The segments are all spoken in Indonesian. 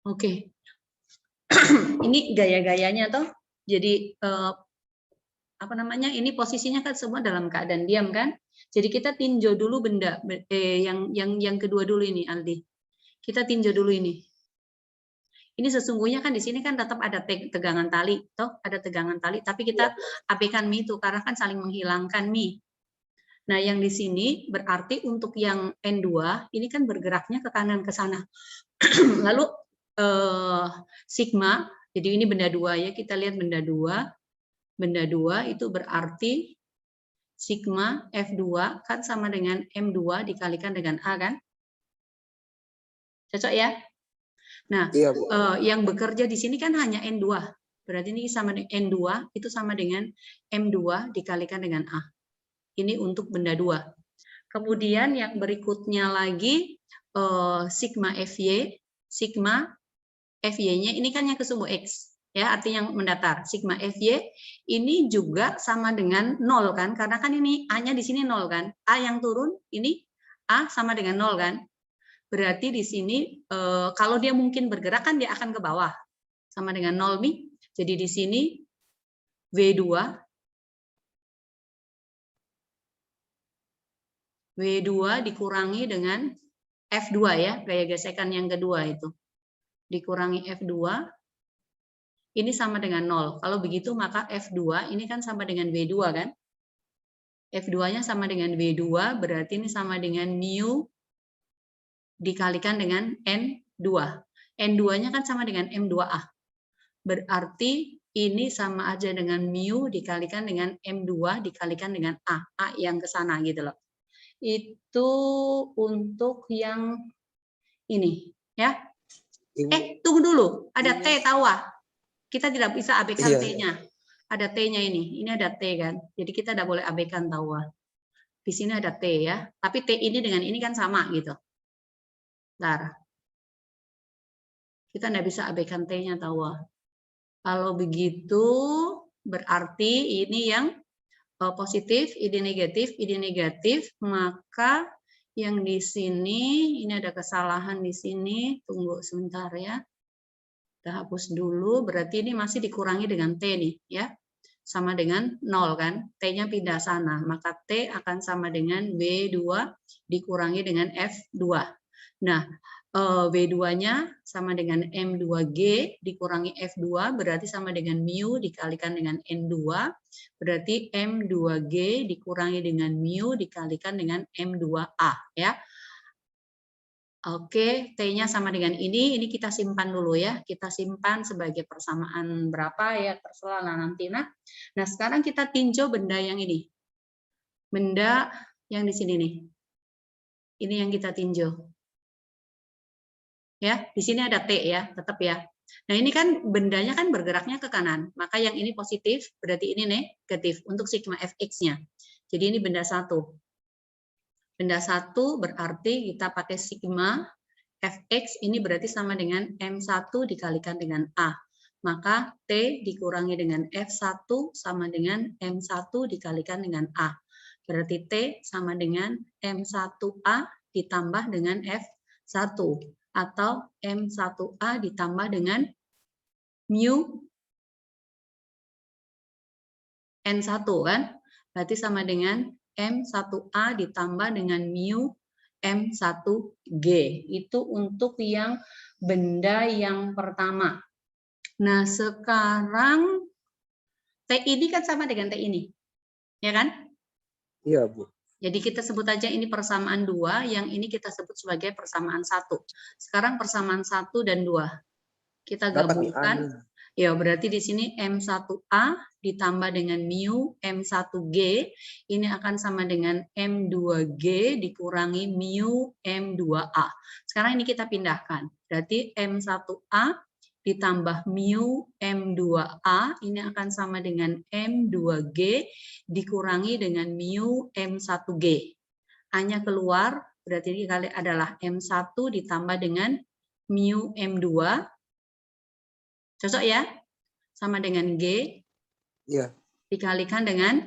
Oke. Ini gaya-gayanya toh. Jadi apa namanya? Ini posisinya kan semua dalam keadaan diam kan? Jadi kita tinjau dulu benda yang kedua dulu ini, Aldi. Kita tinjau dulu ini. Ini sesungguhnya kan di sini kan tetap ada tegangan tali, toh ada tegangan tali, tapi kita abaikan mi itu karena kan saling menghilangkan mi. Nah, yang di sini berarti untuk yang N2 ini kan bergeraknya ke kanan ke sana. Lalu sigma, jadi ini benda 2 ya, kita lihat benda 2. Benda 2 itu berarti sigma F2 kan sama dengan M2 dikalikan dengan A kan? Cocok ya? Nah, Iya, yang bekerja di sini kan hanya N2. Berarti ini sama dengan N2 itu sama dengan M2 dikalikan dengan A. Ini untuk benda 2. Kemudian yang berikutnya lagi sigma FY, sigma FY-nya ini kan yang ke sumbu X, ya, artinya yang mendatar. Sigma FY ini juga sama dengan 0 kan, karena kan ini A-nya di sini 0 kan. A yang turun ini A sama dengan 0 kan. Berarti di sini kalau dia mungkin bergerak kan dia akan ke bawah. Sama dengan 0 nih. Jadi di sini W2 dikurangi dengan F2 ya, gaya gesekan yang kedua itu. Dikurangi F2, ini sama dengan 0. Kalau begitu maka F2 ini kan sama dengan W2 kan? F2-nya sama dengan W2, berarti ini sama dengan mu dikalikan dengan N2. N2-nya kan sama dengan M2A. Berarti ini sama aja dengan mu dikalikan dengan M2 dikalikan dengan A. A yang ke sana gitu loh. Itu untuk yang ini ya. Tunggu dulu, ada T tawa. Kita tidak bisa abaikan T-nya. Ada T-nya ini. Ini ada T kan. Jadi kita tidak boleh abaikan tawa. Di sini ada T ya. Tapi T ini dengan ini kan sama gitu. Bentar. Kita tidak bisa abaikan T-nya tawa. Kalau begitu berarti ini yang positif, ini negatif, maka yang di sini ini ada kesalahan di sini. Tunggu sebentar ya. Kita hapus dulu, berarti ini masih dikurangi dengan T nih ya. Sama dengan 0 kan, T-nya pindah sana, maka T akan sama dengan W2 dikurangi dengan F2. Nah, W2-nya sama dengan M2G dikurangi F2, berarti sama dengan mu dikalikan dengan N2, berarti M2G dikurangi dengan mu dikalikan dengan M2A ya. Oke, T-nya sama dengan ini kita simpan dulu ya. Kita simpan sebagai persamaan berapa ya, terserah lah nanti. Nah, sekarang kita tinjau benda yang ini. Benda yang di sini nih. Ini yang kita tinjau. Ya, di sini ada T ya, tetap ya. Nah, ini kan bendanya kan bergeraknya ke kanan. Maka yang ini positif, berarti ini negatif untuk sigma Fx-nya. Jadi ini benda 1. Benda 1 berarti kita pakai sigma Fx ini berarti sama dengan M1 dikalikan dengan A. Maka T dikurangi dengan F1 sama dengan M1 dikalikan dengan A. Berarti T sama dengan M1A ditambah dengan F1. Atau M1A ditambah dengan mu N1 kan. Berarti sama dengan M1A ditambah dengan mu M1G. Itu untuk yang benda yang pertama. Nah, sekarang T ini kan sama dengan T ini. Ya kan? Iya, Bu. Jadi kita sebut aja ini persamaan 2, yang ini kita sebut sebagai persamaan 1. Sekarang persamaan 1 dan 2. Kita gabungkan. Ya, berarti di sini M1A ditambah dengan mu M1G, ini akan sama dengan M2G dikurangi mu M2A. Sekarang ini kita pindahkan. Berarti M1A ditambah mu M2A, ini akan sama dengan M2G dikurangi dengan mu M1G. A-nya keluar, berarti ini kali adalah M1 ditambah dengan mu M2. Cocok ya? Sama dengan G. Iya. Dikalikan dengan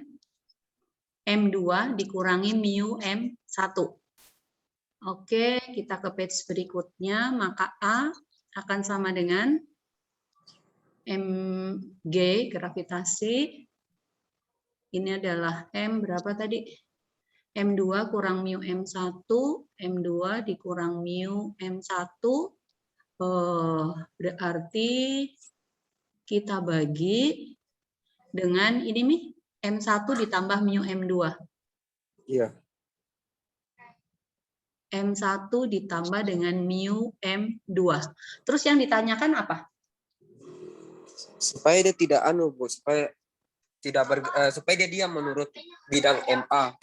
M2 dikurangi mu M1. Oke, kita ke page berikutnya. Maka A akan sama dengan mg gravitasi. Ini adalah M berapa tadi? M2 kurang mu M1, M2 dikurang mu M1, berarti kita bagi dengan ini nih, M1 ditambah mu M2. Iya. M1 ditambah dengan mu M2. Terus yang ditanyakan apa? Supaya dia tidak Bu, supaya dia diam menurut bidang MA.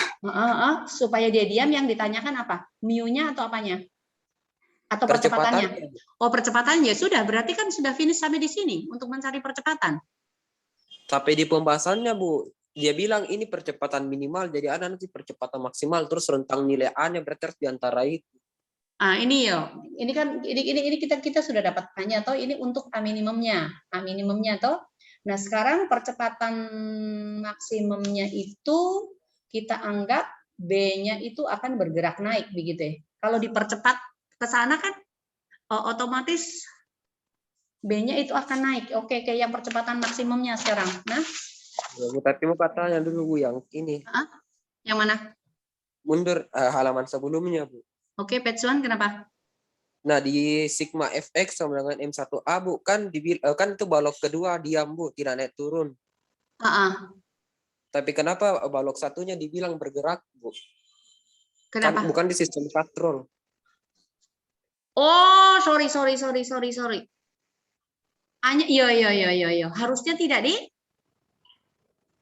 Supaya dia diam, yang ditanyakan apa? Mu-nya atau apanya? Atau percepatannya? Oh, percepatan ya sudah, berarti kan sudah finish sampai di sini untuk mencari percepatan. Tapi di pembahasannya Bu, dia bilang ini percepatan minimal, jadi ada nanti percepatan maksimal, terus rentang nilai A-nya berarti harus di antara itu. Ah, ini ya, ini kan ini kita sudah dapat A-nya atau ini untuk A minimumnya toh. Nah, sekarang percepatan maksimumnya itu kita anggap B-nya itu akan bergerak naik begitu ya. Kalau dipercepat ke sana kan otomatis B-nya itu akan naik. Oke, kayak yang percepatan maksimumnya sekarang. Nah, tapi mau katanya dulu Bu yang ini. Yang mana? Mundur halaman sebelumnya Bu. Oke, page 1 kenapa? Nah, di sigma fx sama dengan M1A Bu, kan itu balok kedua diam Bu, tidak naik turun. Tapi kenapa balok satunya dibilang bergerak Bu? Kenapa? Kan bukan di sistem katrol. Oh, sorry. Hanya iya. Harusnya tidak di.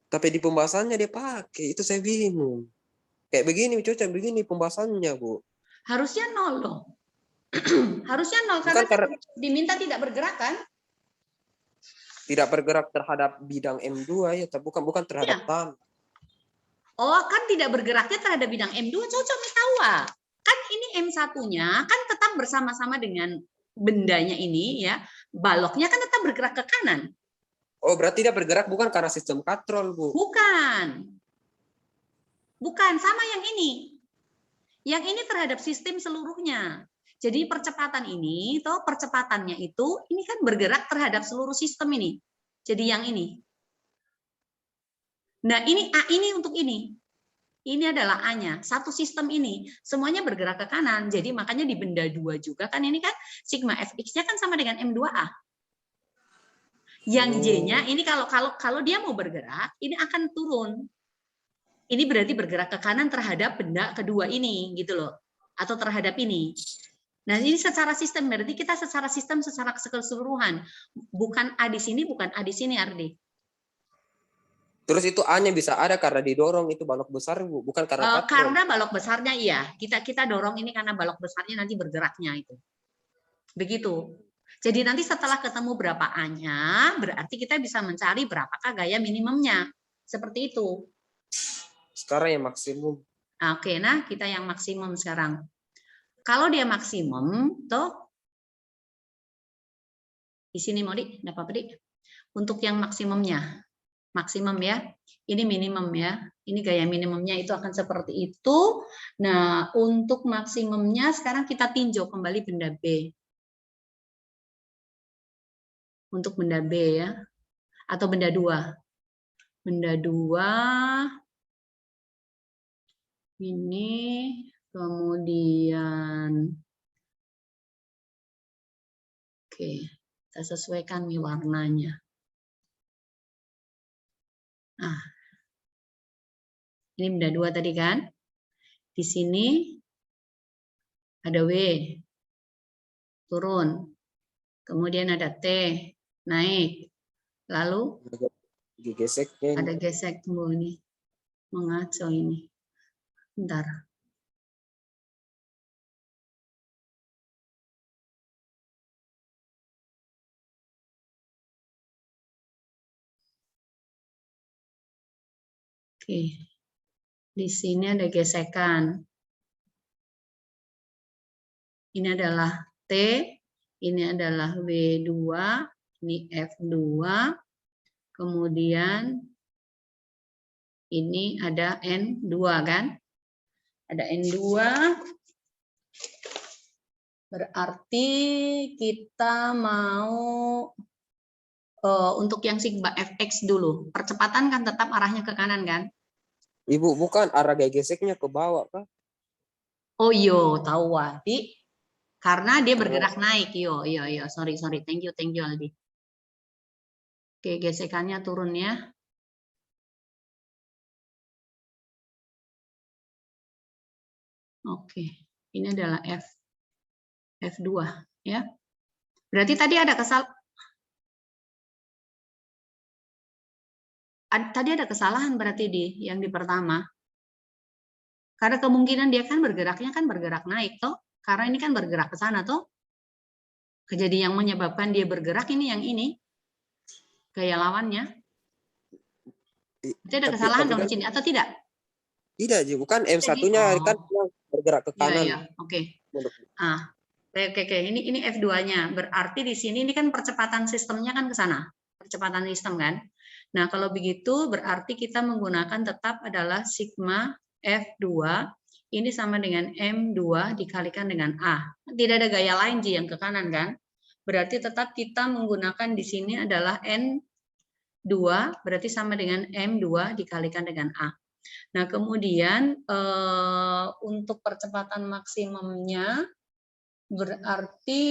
Tapi di pembahasannya dia pakai, itu saya bingung. Kayak begini, cocok begini pembahasannya Bu. Harusnya 0 loh. Harusnya 0 karena diminta tidak bergerak kan? Tidak bergerak terhadap bidang M2 ya, tapi bukan terhadap tanah. Oh, kan tidak bergeraknya terhadap bidang M2 cocok Mitawa. Kan ini M1-nya kan tetap bersama-sama dengan bendanya ini ya. Baloknya kan tetap bergerak ke kanan. Oh, berarti dia bergerak bukan karena sistem katrol, Bu. Bukan, sama yang ini. Yang ini terhadap sistem seluruhnya. Jadi percepatan ini, percepatannya itu, ini kan bergerak terhadap seluruh sistem ini. Jadi yang ini. Nah, ini A ini untuk ini. Ini adalah A-nya. Satu sistem ini. Semuanya bergerak ke kanan. Jadi makanya di benda 2 juga kan ini kan sigma fx-nya kan sama dengan M2A. Yang J-nya ini kalau dia mau bergerak, ini akan turun. Ini berarti bergerak ke kanan terhadap benda kedua ini gitu loh. Atau terhadap ini. Nah, ini secara sistem, berarti kita secara sistem, secara keseluruhan. Bukan A di sini, bukan A di sini, Ardi. Terus itu A-nya bisa ada karena didorong itu balok besar, Bu, bukan karena katrol. Karena balok besarnya iya. Kita dorong ini karena balok besarnya nanti bergeraknya itu. Begitu. Jadi nanti setelah ketemu berapa A-nya, berarti kita bisa mencari berapakah gaya minimumnya. Seperti itu. Sekarang yang maksimum. Oke, nah kita yang maksimum sekarang. Kalau dia maksimum, di sini mau dapat apa untuk yang maksimumnya, maksimum ya, ini minimum ya, ini gaya minimumnya itu akan seperti itu. Nah, untuk maksimumnya sekarang kita tinjau kembali benda B. Untuk benda B ya, atau benda 2. Benda 2 ini kemudian oke, kita sesuaikan nih warnanya. Nah, ini benda 2 tadi kan. Di sini ada W, turun. Kemudian ada T, naik. Lalu ada gesek, tunggu ini. Mengaco ini. Bentar. Oke. Di sini ada gesekan. Ini adalah T, ini adalah W2, ini F2, kemudian ini ada N2 kan? Ada N2, Berarti kita mau untuk yang sigma fx dulu. Percepatan kan tetap arahnya ke kanan kan? Ibu, bukan arah geseknya ke bawah, Kak. Oh iya, tahu Aldi. Karena dia Karena bergerak naik. Iya. Sorry. Thank you Aldi. Oke, gesekannya turun ya. Oke, ini adalah F2 ya. Berarti tadi ada kesalahan berarti yang di pertama. Karena kemungkinan dia kan bergerak naik toh. Karena ini kan bergerak ke sana toh. Kejadian yang menyebabkan dia bergerak ini yang ini. Gaya lawannya. Berarti ada kesalahan dong kan, di sini atau tidak? tidak, Ji. Bukan M1-nya kan bergerak ke kanan. Iya. Oke. Oke. Ini F2-nya. Berarti di sini ini kan percepatan sistemnya kan ke sana. Percepatan sistem kan. Nah, kalau begitu berarti kita menggunakan tetap adalah sigma F2 ini sama dengan M2 dikalikan dengan A. Tidak ada gaya lain Ji yang ke kanan kan? Berarti tetap kita menggunakan di sini adalah N2 berarti sama dengan M2 dikalikan dengan A. Nah, kemudian untuk percepatan maksimumnya berarti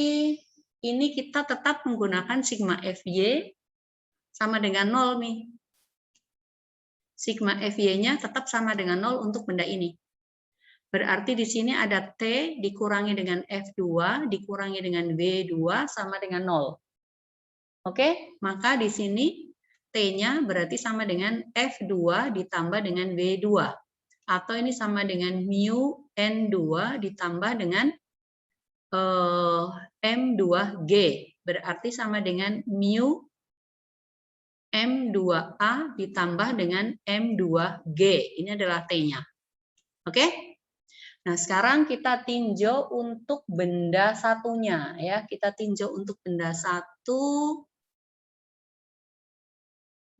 ini kita tetap menggunakan sigma FY sama dengan 0 nih. Sigma FY-nya tetap sama dengan 0 untuk benda ini. Berarti di sini ada T dikurangi dengan F2 dikurangi dengan W2 sama dengan 0. Oke, maka di sini T-nya berarti sama dengan F2 ditambah dengan W2. Atau ini sama dengan mu N2 ditambah dengan M2G. Berarti sama dengan mu M2A ditambah dengan M2G. Ini adalah T-nya. Oke? Nah, sekarang kita tinjau untuk benda satunya. Ya, kita tinjau untuk benda satu.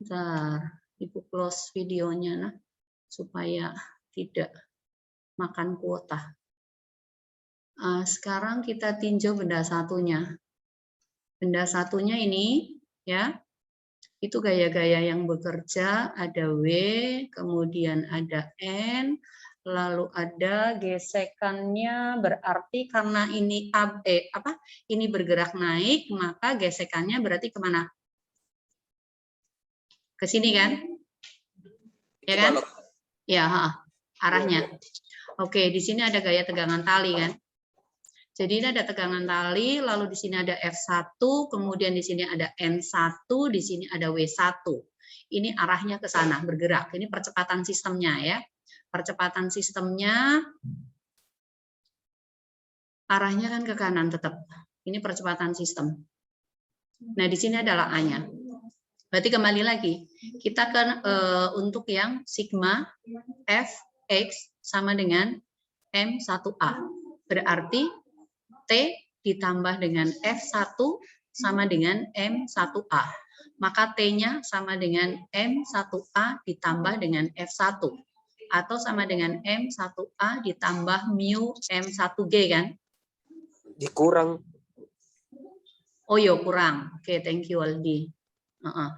Bentar, Ibu close videonya nah, supaya tidak makan kuota. Sekarang kita tinjau benda satunya. Benda satunya ini, ya, itu gaya-gaya yang bekerja, ada W, kemudian ada N, lalu ada gesekannya, berarti karena ini ini bergerak naik, maka gesekannya berarti kemana? Ke sini kan? Ya kan? Ya, arahnya. Oke, di sini ada gaya tegangan tali kan? Jadi ini ada tegangan tali, lalu di sini ada F1, kemudian di sini ada N1, di sini ada W1. Ini arahnya ke sana, bergerak. Ini percepatan sistemnya ya. Percepatan sistemnya arahnya kan ke kanan tetap. Ini percepatan sistem. Nah, di sini adalah A-nya. Berarti kembali lagi, kita kan untuk yang sigma Fx sama dengan M1A. Berarti T ditambah dengan F1 sama dengan M1A. Maka T-nya sama dengan M1A ditambah dengan F1. Atau sama dengan M1A ditambah mu M1G kan? Dikurang. Oh iya, kurang. Oke, thank you Aldi.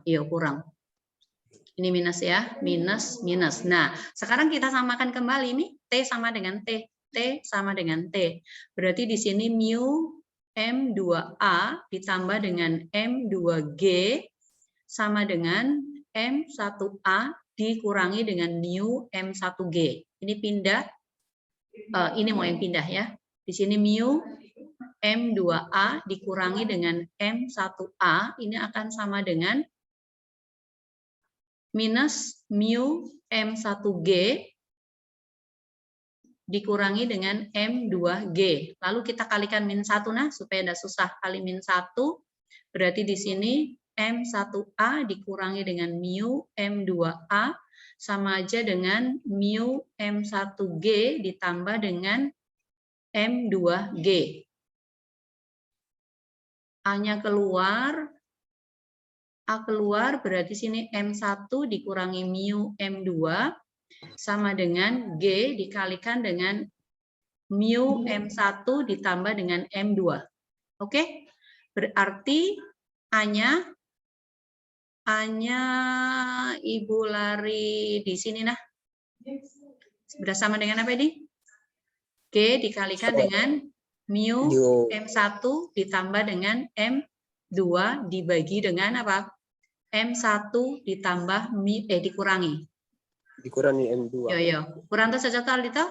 Iya, kurang. Ini minus ya, minus. Nah, sekarang kita samakan kembali nih, T sama dengan T. T sama dengan T. Berarti di sini mu M2A ditambah dengan M2G sama dengan M1A dikurangi dengan mu M1G. Ini pindah, ini mau yang pindah ya. Di sini mu M2A dikurangi dengan M1A, ini akan sama dengan minus mu M1G dikurangi dengan M2G. Lalu kita kalikan min 1 nah, supaya tidak susah kali min 1. Berarti di sini M1A dikurangi dengan mu M2A sama aja dengan mu M1G ditambah dengan M2G. A-nya keluar. A keluar berarti sini M1 dikurangi mu M2 sama dengan G dikalikan dengan mu M1 ditambah dengan M2. Oke? Berarti A-nya Ibu lari di sini nah. Sudah sama dengan apa ini? G dikalikan dengan mu M1 ditambah dengan M2 dibagi dengan apa? M1 ditambah dikurangi. Dikurangi M2. Yo. Kurang tuh cocok kali itu?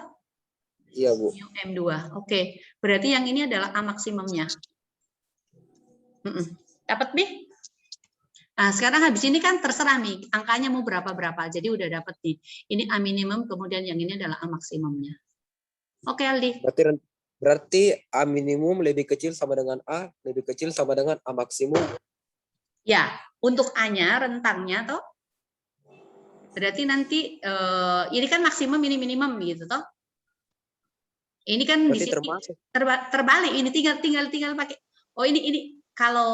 Iya, Bu. Mu M2. Oke. Berarti yang ini adalah A maksimumnya. Dapat, Bi? Nah, sekarang habis ini kan terserah nih, angkanya mau berapa-berapa. Jadi udah dapat nih. Ini A minimum, kemudian yang ini adalah A maksimumnya. Oke, Aldi. Berarti A minimum lebih kecil sama dengan A, lebih kecil sama dengan A maksimum. Ya, untuk A-nya, rentangnya toh. Berarti nanti ini kan maksimum, ini minimum gitu toh. Ini kan di sini terbalik. Ini tinggal pakai. Oh, ini kalau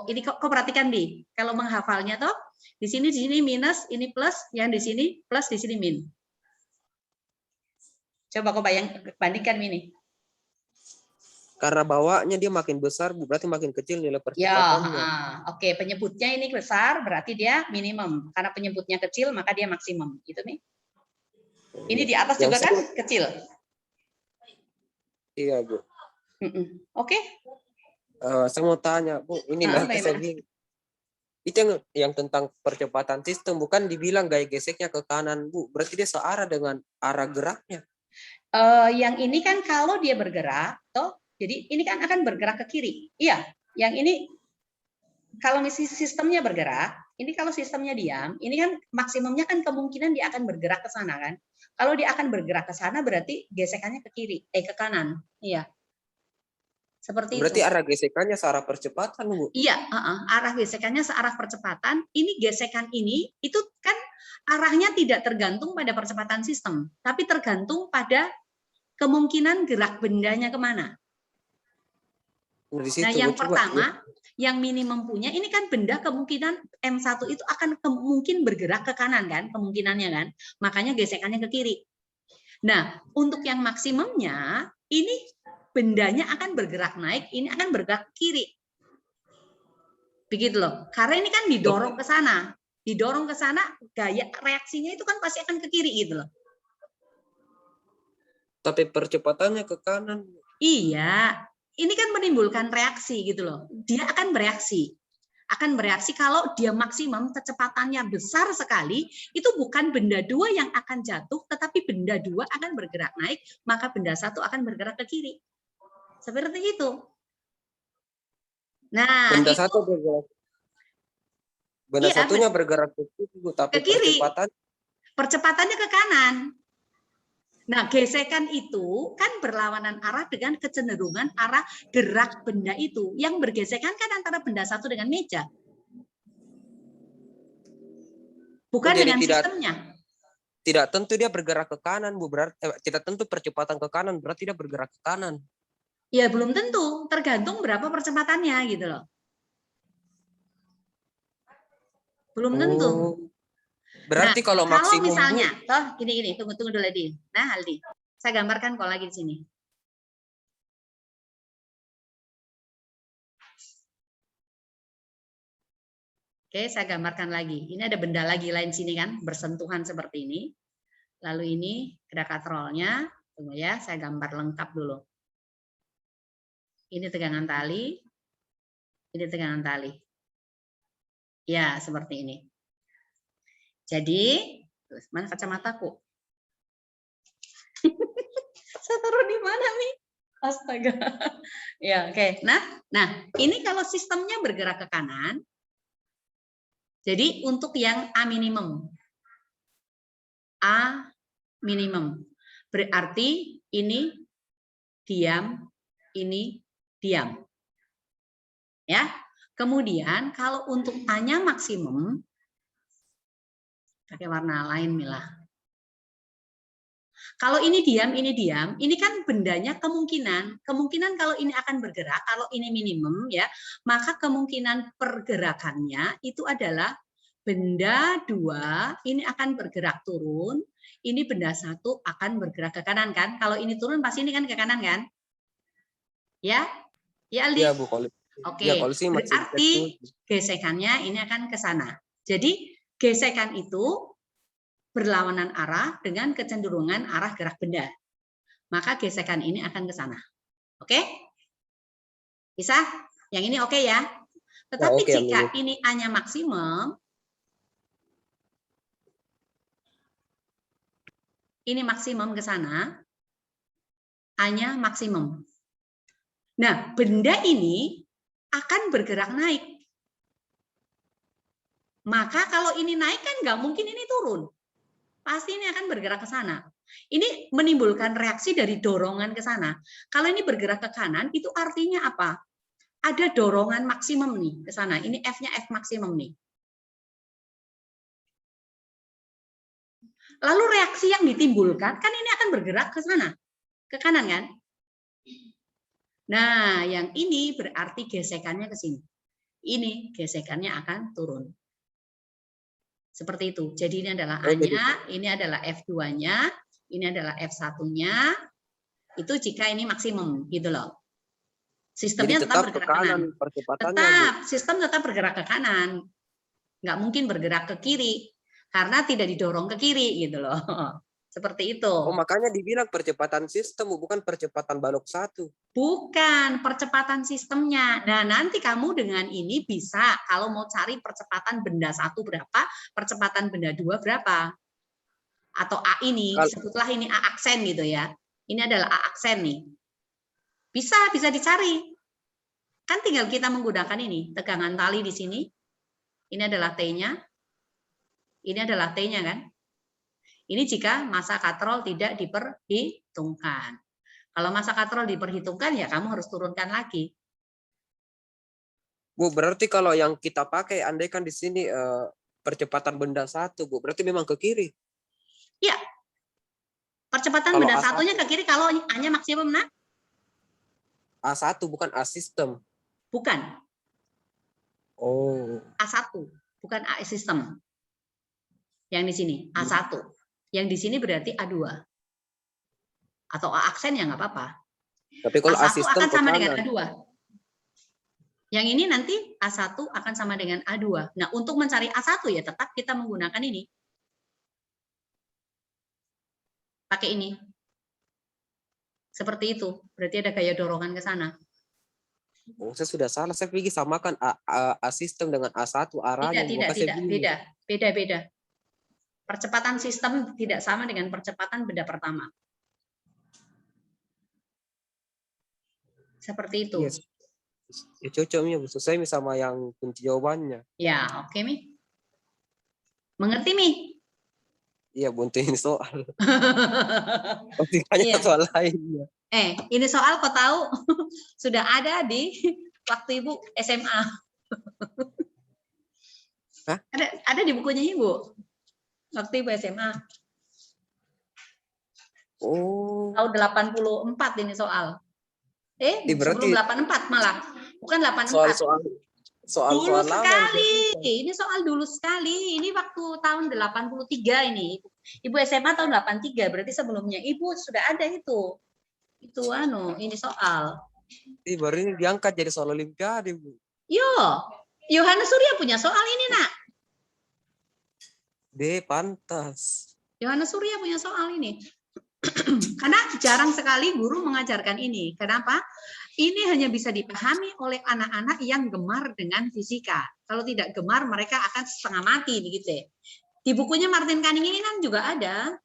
ini kok perhatikan di kalau menghafalnya toh di sini minus, ini plus, yang di sini plus, di sini min. Coba kau bandingkan ini. Karena bawahnya dia makin besar, berarti makin kecil nilai percepatannya. Ya, oke. Penyebutnya ini besar, berarti dia minimum. Karena penyebutnya kecil, maka dia maksimum. Gitu nih. Ini di atas juga kan kecil. Iya, Bu. Oke. Saya mau tanya, Bu, ini nanti saya bingung. Itu yang tentang percepatan sistem, bukan dibilang gaya geseknya ke kanan, Bu. Berarti dia searah dengan arah geraknya. Yang ini kan kalau dia bergerak, toh, jadi ini kan akan bergerak ke kiri. Iya, yang ini kalau sistemnya bergerak, ini kalau sistemnya diam, ini kan maksimumnya kan kemungkinan dia akan bergerak ke sana kan. Kalau dia akan bergerak ke sana berarti gesekannya ke kiri, ke kanan. Iya. Seperti berarti itu. Arah gesekannya searah percepatan, Bu. Iya, arah gesekannya searah percepatan. Ini gesekan ini itu kan arahnya tidak tergantung pada percepatan sistem, tapi tergantung pada kemungkinan gerak bendanya kemana. Nah, yang pertama, yang minimum punya ini kan benda kemungkinan M1 itu akan mungkin bergerak ke kanan kan, kemungkinannya kan. Makanya gesekannya ke kiri. Nah, untuk yang maksimumnya ini bendanya akan bergerak naik, ini akan bergerak ke kiri. Begitu loh. Karena ini kan didorong ke sana. Didorong ke sana, gaya reaksinya itu kan pasti akan ke kiri gitu loh. Tapi percepatannya ke kanan. Iya. Ini kan menimbulkan reaksi gitu loh. Dia akan bereaksi. Akan bereaksi kalau dia maksimum kecepatannya besar sekali, itu bukan benda dua yang akan jatuh, tetapi benda dua akan bergerak naik, maka benda satu akan bergerak ke kiri. Seperti itu. Nah, benda satu bergerak. Benda satunya bergerak ke kiri, tapi ke kiri. Percepatannya ke kanan. Nah, gesekan itu kan berlawanan arah dengan kecenderungan arah gerak benda itu. Yang bergesekan kan antara benda satu dengan meja. Bukan dengan sistemnya. Tidak tentu dia bergerak ke kanan, Bu. Berarti tidak tentu percepatan ke kanan, berarti dia bergerak ke kanan. Ya, belum tentu. Tergantung berapa percepatannya gitu loh. Belum tentu. Berarti kalau maksimum, misalnya, toh gini, tunggu dulu Aldi. Nah, Aldi, saya gambarkan kalau lagi di sini. Oke, saya gambarkan lagi. Ini ada benda lagi lain sini kan, bersentuhan seperti ini. Lalu ini gravitatornya, tunggu ya, saya gambar lengkap dulu. Ini tegangan tali, ini tegangan tali. Ya, seperti ini. Jadi, mana kacamataku? Saya taruh di mana nih? Astaga. Ya, oke. Nah, ini kalau sistemnya bergerak ke kanan, jadi untuk yang A minimum. A minimum. Berarti ini diam, ini diam. Ya. Kemudian kalau untuk A-nya maksimum, pakai warna lain Mila. Kalau ini diam, ini kan bendanya kemungkinan kalau ini akan bergerak, kalau ini minimum ya, maka kemungkinan pergerakannya itu adalah benda dua ini akan bergerak turun, Ini benda satu akan bergerak ke kanan kan? Kalau ini turun pasti ini kan ke kanan kan? Ya? Ya Aldi? Iya Bu, kalau Oke, ya kalau sih masih berarti bisa. gesekannya ini akan ke sana. Jadi gesekan itu berlawanan arah dengan kecenderungan arah gerak benda. Maka gesekan ini akan ke sana. Oke? Bisa? Yang ini oke ya? Ya, Tetapi oke, jika amin. ini A-nya maksimum, ini maksimum ke sana, A-nya maksimum. Nah, benda ini akan bergerak naik. Maka kalau ini naik kan nggak mungkin ini turun. Pasti ini akan bergerak ke sana. Ini menimbulkan reaksi dari dorongan ke sana. Kalau ini bergerak ke kanan, itu artinya apa? Ada dorongan maksimum nih ke sana. Ini F-nya F maksimum nih. Lalu reaksi yang ditimbulkan, kan ini akan bergerak ke sana. Ke kanan kan? Nah, yang ini berarti gesekannya ke sini. Ini gesekannya akan turun. Seperti itu. Jadi ini adalah Oh, jadi, A-nya, ini adalah F2-nya, ini adalah F1-nya. Itu jika ini maksimum, gitu loh. jadi Sistemnya tetap tetap ke bergerak ke kanan. kanan percepatannya Bu. Tetap, sistem tetap bergerak ke kanan. Nggak mungkin bergerak ke kiri. Karena tidak didorong ke kiri, gitu loh. Seperti itu. Oh, makanya dibilang percepatan sistem, Bu, bukan percepatan balok satu. Bukan percepatan sistemnya. Nah, nanti kamu dengan ini bisa, kalau mau cari percepatan benda satu berapa, percepatan benda dua berapa. Atau A ini, Kalau sebutlah ini A aksen gitu ya. Ini adalah A aksen nih. Bisa dicari. Kan tinggal kita menggunakan ini, tegangan tali di sini. Ini adalah T-nya. Ini adalah T-nya kan. Ini jika massa katrol tidak diperhitungkan. Kalau massa katrol diperhitungkan, ya kamu harus turunkan lagi. Bu, berarti kalau yang kita pakai, andai kan di sini percepatan benda satu, Bu, berarti memang ke kiri. Ya, percepatan Kalau benda A1, satunya ke kiri kalau A-nya maksimum, nah? A1 bukan A sistem. Bukan. Oh. A1, bukan A sistem. Yang di sini, A1. Yang di sini berarti A2. Atau A aksen ya nggak apa-apa. Tapi kalau A A1 sistem akan ke sama dengan kanan. A2. Yang ini nanti A1 akan sama dengan A2. Nah, untuk mencari A1 ya tetap kita menggunakan ini. Pakai ini. Seperti itu. Berarti ada gaya dorongan ke sana. Oh, saya sudah salah. Saya pergi samakan A sistem dengan A1 arahnya. Tidak. Beda. Percepatan sistem tidak sama dengan percepatan benda pertama. Seperti itu. Yes. Ya, cocoknya sesuai sama yang kunci jawabannya. Ya, oke, Mi. Mengerti, Mi? Iya, buntuin soal. Pasti banyak Iya. soal lainnya. Ini soal kau tahu sudah ada di waktu Ibu SMA. Hah? Ada di bukunya Ibu. Waktu Ibu SMA. Oh. Tahun 84 ini soal. Berarti Sebelum 84 malah. Bukan 84. Dulu soal lama. sekali. Ini soal dulu sekali. Ini waktu tahun 83 ini. Ibu SMA tahun 83. Berarti sebelumnya Ibu sudah ada itu. Ini soal. Baru ini diangkat jadi soal olimpiade, Bu. Yohanes Surya punya soal ini, Nak. Pantas. Yohanes Surya punya soal ini. Karena jarang sekali guru mengajarkan ini. Kenapa? Ini hanya bisa dipahami oleh anak-anak yang gemar dengan fisika. Kalau tidak gemar, mereka akan setengah mati begitu. Di bukunya Martin Cunningham juga ada.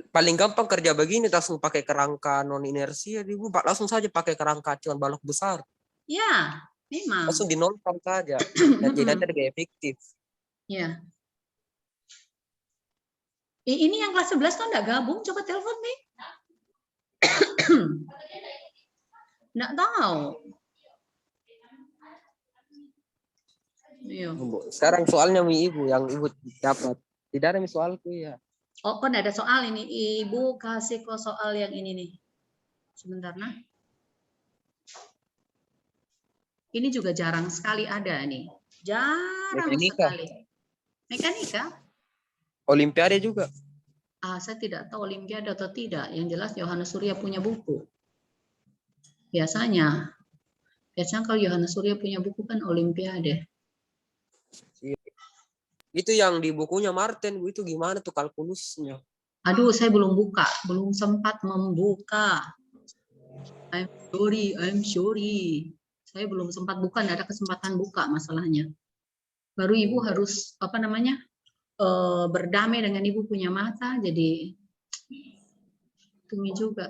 Paling gampang kerja begini langsung pakai kerangka non inersia, Bu. Langsung saja pakai kerangka acuan balok besar. Ya, memang. Langsung dinonton saja. Dan jadi nanti agak efektif. Ya. Ini yang kelas 11 kan enggak gabung, coba telepon nih. Enggak tahu. Iya. Sekarang soalnya Ibu yang Ibu dapat. Tidak ada soalku ya. Oh, kan ada soal ini. Ibu kasih kok soal yang ini nih. Sebentar, nah. Ini juga jarang sekali ada nih. Jarang Mekanika. sekali. Mekanika? Olimpiade juga. Saya tidak tahu Olimpiade atau tidak. Yang jelas Yohanes Surya punya buku. Biasanya kalau Yohanes Surya punya buku kan Olimpiade. Itu yang di bukunya Martin, Bu, itu gimana tuh kalkulusnya? Aduh, saya belum buka, belum sempat membuka. I'm sorry. Saya belum sempat buka, tidak ada kesempatan buka masalahnya. Baru ibu harus berdamai dengan ibu punya mata, jadi tunggu juga.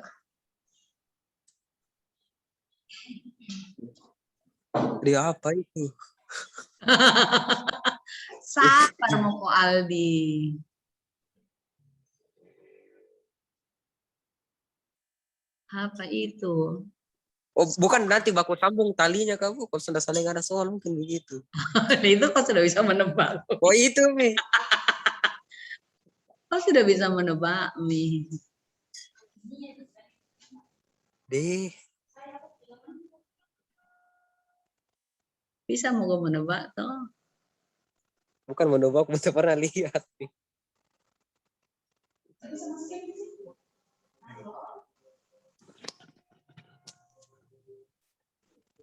Dia apa itu? Sabar Moko Aldi. Apa itu? Oh, bukan nanti baku sambung talinya kamu. Kalau sudah saling ada soal mungkin begitu. Itu kau sudah bisa menebak. Oh itu Mi. Kau sudah bisa menebak Mi. Deh. Bisa mau menebak toh? Bukan menebak, bisa pernah lihat.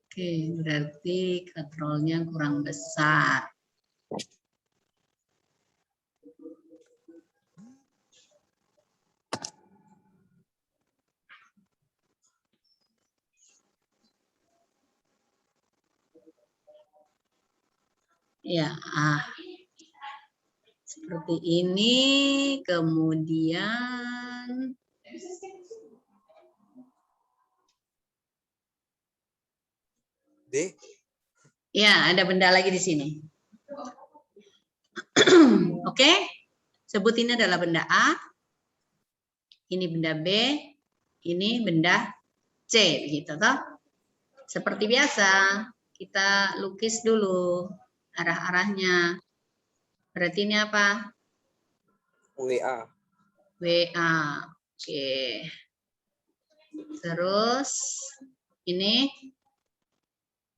Oke, berarti katrolnya kurang besar. Ya, seperti ini, kemudian Deh. ya ada benda lagi di sini. Oke, sebut ini adalah benda A, ini benda B, ini benda C, begitu toh? Seperti biasa, kita lukis dulu arah-arahnya. Berarti ini apa? WA. WA. Oke. Terus ini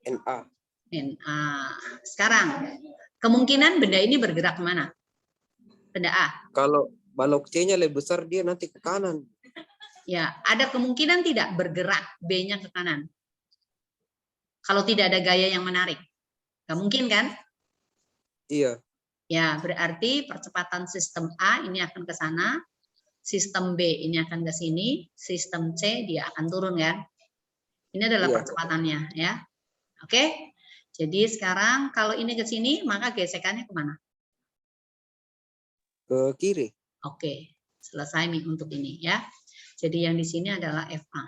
NA. NA. Sekarang, kemungkinan benda ini bergerak kemana? Benda A. Kalau balok C-nya lebih besar, dia nanti ke kanan. Ya, ada kemungkinan tidak bergerak B-nya ke kanan. Kalau tidak ada gaya yang menarik. Gak mungkin kan? Iya. Ya, berarti percepatan sistem A ini akan ke sana, sistem B ini akan ke sini, sistem C dia akan turun kan? Ini adalah percepatannya ya. Oke. Jadi sekarang kalau ini ke sini, maka gesekannya kemana? Ke kiri. Oke, selesai nih untuk ini ya. Jadi yang di sini adalah FA.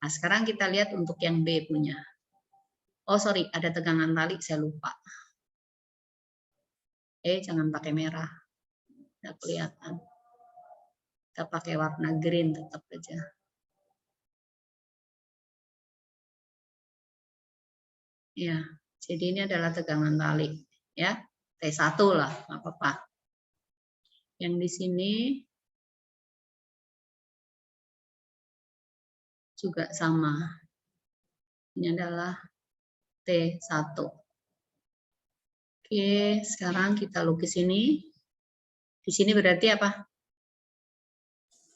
Nah, sekarang kita lihat untuk yang B punya. Oh, sorry, ada tegangan tali, saya lupa. Jangan pakai merah. Nggak kelihatan. Kita pakai warna green tetap aja. Ya, jadi ini adalah tegangan tali. Ya, T1 lah, nggak apa-apa. Yang di sini juga sama. Ini adalah T1. Oke, sekarang kita lukis ini. Di sini berarti apa?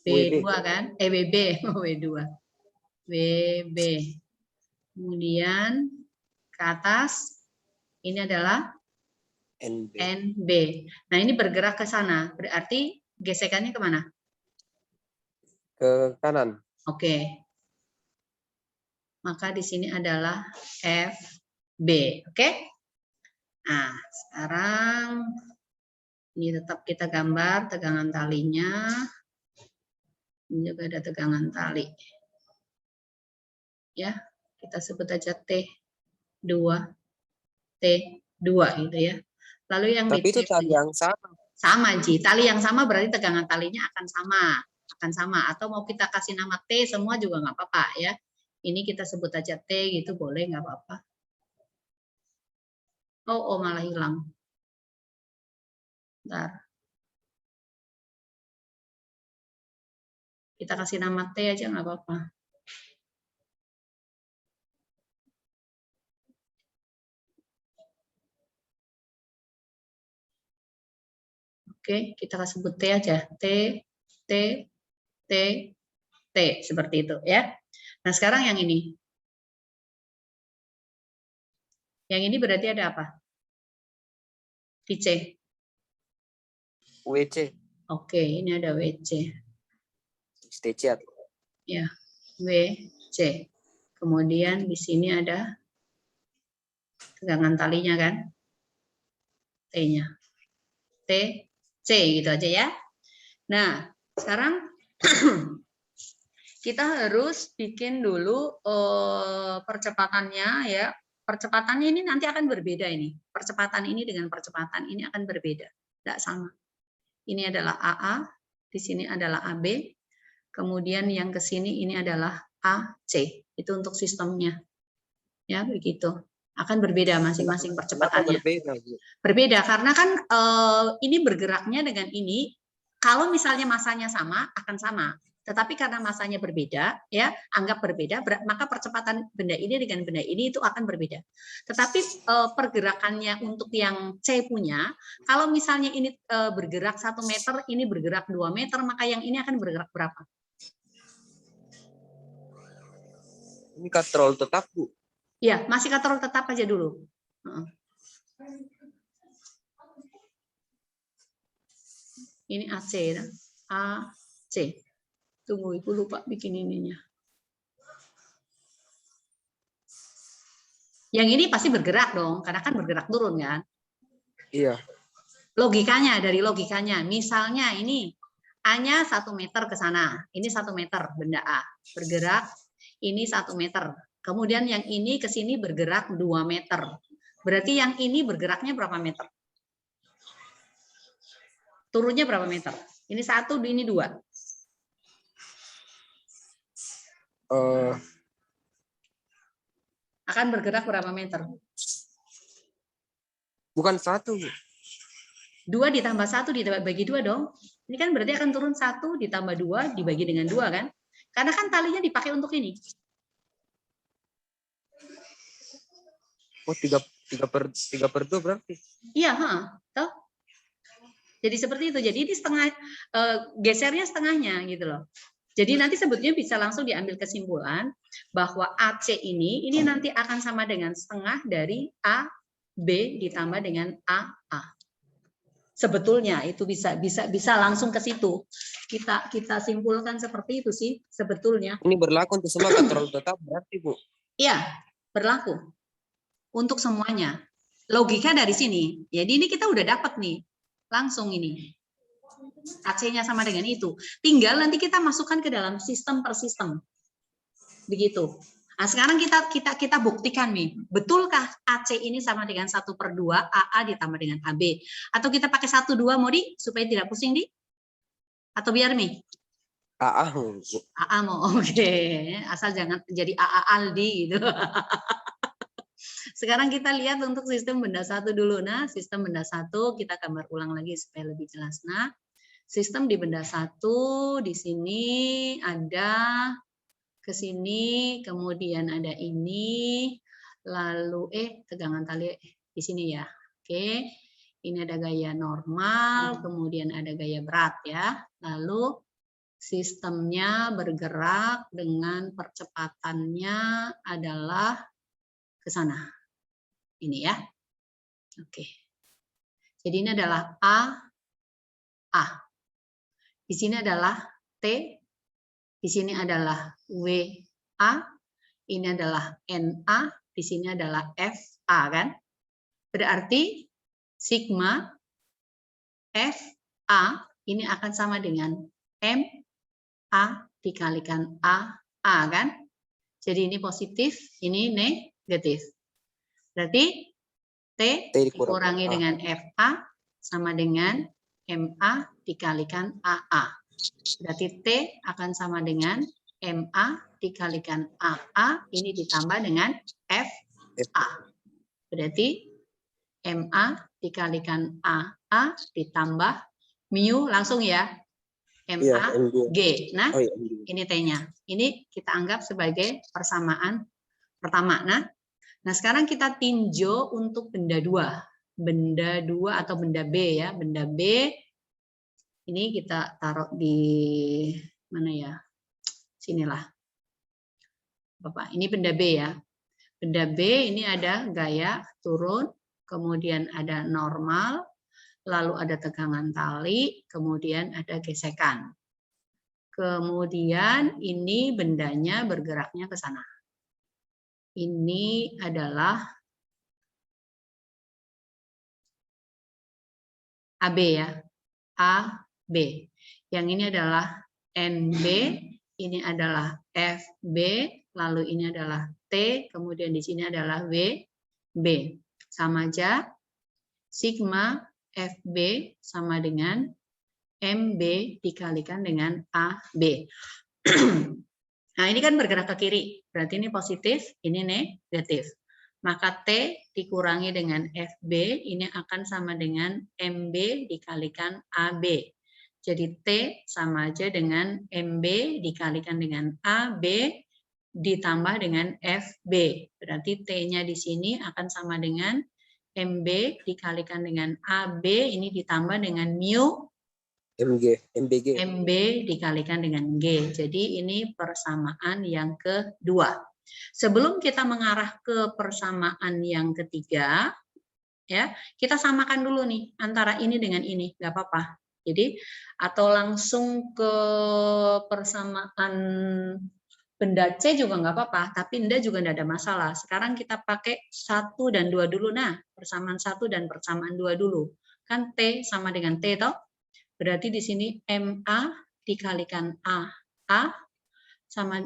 B2 kan? WB, W2. WB. Kemudian ke atas, ini adalah NB. Nah, ini bergerak ke sana. Berarti gesekannya kemana? Ke kanan. Oke. Maka di sini adalah FB. Oke? Nah, sekarang ini tetap kita gambar tegangan talinya. Ini juga ada tegangan tali. Ya, kita sebut aja T2. T2 gitu ya. Lalu yang Tapi itu tali yang sama. Sama, Ji. Tali yang sama berarti tegangan talinya akan sama. Akan sama. Atau mau kita kasih nama T semua juga nggak apa-apa ya. Ini kita sebut aja T gitu, boleh nggak apa-apa. Oh, malah hilang. Bentar. Kita kasih nama T aja nggak apa-apa. Oke, kita sebut T aja. T, T, T, T. Seperti itu ya. Nah, sekarang yang ini. Yang ini berarti ada apa? Di C. WC. Oke, ini ada WC. STC. Ya, WC. Kemudian di sini ada tegangan talinya kan? T-nya. T, C gitu aja ya. Nah, sekarang kita harus bikin dulu percepatannya ya. Percepatannya ini nanti akan berbeda ini. Percepatan ini dengan percepatan ini akan berbeda. Tidak sama. Ini adalah AA, di sini adalah AB, kemudian yang ke sini ini adalah AC. Itu untuk sistemnya. Ya, begitu. Akan berbeda masing-masing percepatannya. Berbeda karena kan ini bergeraknya dengan ini. Kalau misalnya masanya sama, akan sama. Tetapi karena masanya berbeda, ya anggap berbeda, maka percepatan benda ini dengan benda ini itu akan berbeda. Tetapi pergerakannya untuk yang C punya, kalau misalnya ini bergerak 1 meter, ini bergerak 2 meter, maka yang ini akan bergerak berapa? Ini katrol tetap, Bu. Ya, masih katrol tetap aja dulu. Ini AC, ya. AC. Tunggu, Ibu lupa bikin ininya. Yang ini pasti bergerak dong, karena kan bergerak turun kan? Iya. Logikanya, dari logikanya. Misalnya ini A-nya 1 meter ke sana. Ini 1 meter, benda A. Bergerak, ini 1 meter. Kemudian yang ini ke sini bergerak 2 meter. Berarti yang ini bergeraknya berapa meter? Turunnya berapa meter? Ini 1, ini 2. Akan bergerak berapa meter? Bukan 1. 2 ditambah 1 dibagi 2 dong. Ini kan berarti akan turun 1 ditambah 2 dibagi dengan 2 kan? Karena kan talinya dipakai untuk ini. Oh, 3/2 berarti? Iya, toh. Jadi seperti itu. Jadi ini setengah, gesernya setengahnya gitu loh. Jadi nanti sebetulnya bisa langsung diambil kesimpulan bahwa AC ini nanti akan sama dengan setengah dari AB ditambah dengan AA. Sebetulnya itu bisa langsung ke situ. Kita simpulkan seperti itu sih sebetulnya. Ini berlaku untuk semua katrol tetap berarti, Bu? Iya, berlaku untuk semuanya. Logika dari sini. Jadi ini kita udah dapat nih langsung ini. AC-nya sama dengan itu. Tinggal nanti kita masukkan ke dalam sistem per sistem. Begitu. Nah, sekarang kita buktikan nih, betulkah AC ini sama dengan 1/2 AA ditambah dengan AB? Atau kita pakai 1/2 mau supaya tidak pusing Atau biar nih? AA. AA mau, oke. Asal jangan jadi AA Aldi gitu. Sekarang kita lihat untuk sistem benda 1 dulu. Nah, sistem benda 1 kita gambar ulang lagi supaya lebih jelas. Nah, sistem di benda 1 di sini ada ke sini, kemudian ada ini, lalu tegangan tali di sini ya. Oke. Ini ada gaya normal, kemudian ada gaya berat ya. Lalu sistemnya bergerak dengan percepatannya adalah ke sana. Ini ya. Oke. Jadi ini adalah A. Di sini adalah T. Di sini adalah WA. Ini adalah NA. Di sini adalah FA kan. Berarti sigma FA ini akan sama dengan MA dikalikan AA kan. Jadi ini positif, ini negatif. Berarti T dikurangi dengan FA sama dengan MA dikalikan AA. Berarti T akan sama dengan MA dikalikan AA, ini ditambah dengan FA. Berarti MA dikalikan AA ditambah mu langsung ya. MA G. Nah, ini T-nya. Ini kita anggap sebagai persamaan pertama. Nah, sekarang kita tinjau untuk benda 2. Benda 2 atau benda B ya. Benda B Ini kita taruh di mana ya? Sinilah. Bapak, ini benda B ya. Benda B ini ada gaya turun, kemudian ada normal, lalu ada tegangan tali, kemudian ada gesekan. Kemudian ini bendanya bergeraknya ke sana. Ini adalah AB ya, AB. Yang ini adalah NB, ini adalah FB, lalu ini adalah T, kemudian di sini adalah WB. Sama aja, sigma FB sama dengan MB dikalikan dengan AB. Nah, ini kan bergerak ke kiri, berarti ini positif, ini negatif. Maka T dikurangi dengan FB, ini akan sama dengan MB dikalikan AB. Jadi T sama aja dengan MB dikalikan dengan AB ditambah dengan FB. Berarti T-nya di sini akan sama dengan MB dikalikan dengan AB, ini ditambah dengan mu MBG. MB dikalikan dengan G. Jadi ini persamaan yang kedua. Sebelum kita mengarah ke persamaan yang ketiga, ya, kita samakan dulu nih antara ini dengan ini, nggak apa-apa. Jadi atau langsung ke persamaan benda C juga nggak apa-apa, tapi Anda juga nggak ada masalah. Sekarang kita pakai 1 dan 2 dulu. Nah, persamaan 1 dan persamaan 2 dulu. Kan T sama dengan T toh? Berarti di sini MA dikalikan A sama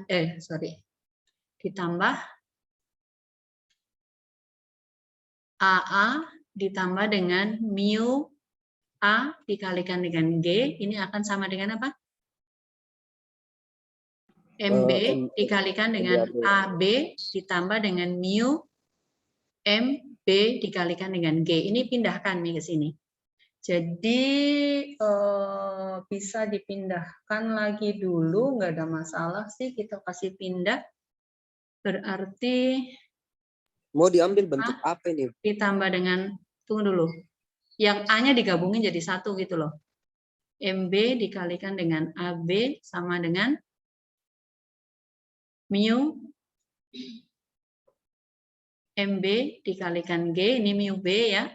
ditambah AA ditambah dengan mu A dikalikan dengan G, ini akan sama dengan apa? MB dikalikan dengan AB ditambah dengan mu MB dikalikan dengan G. Ini pindahkan nih ke sini. Jadi bisa dipindahkan lagi dulu, nggak ada masalah sih, kita kasih pindah. Berarti mau diambil bentuk apa ini? Ditambah dengan, tunggu dulu, yang A-nya digabungin jadi 1 gitu loh. MB dikalikan dengan AB sama dengan mu MB dikalikan G, ini mu B ya.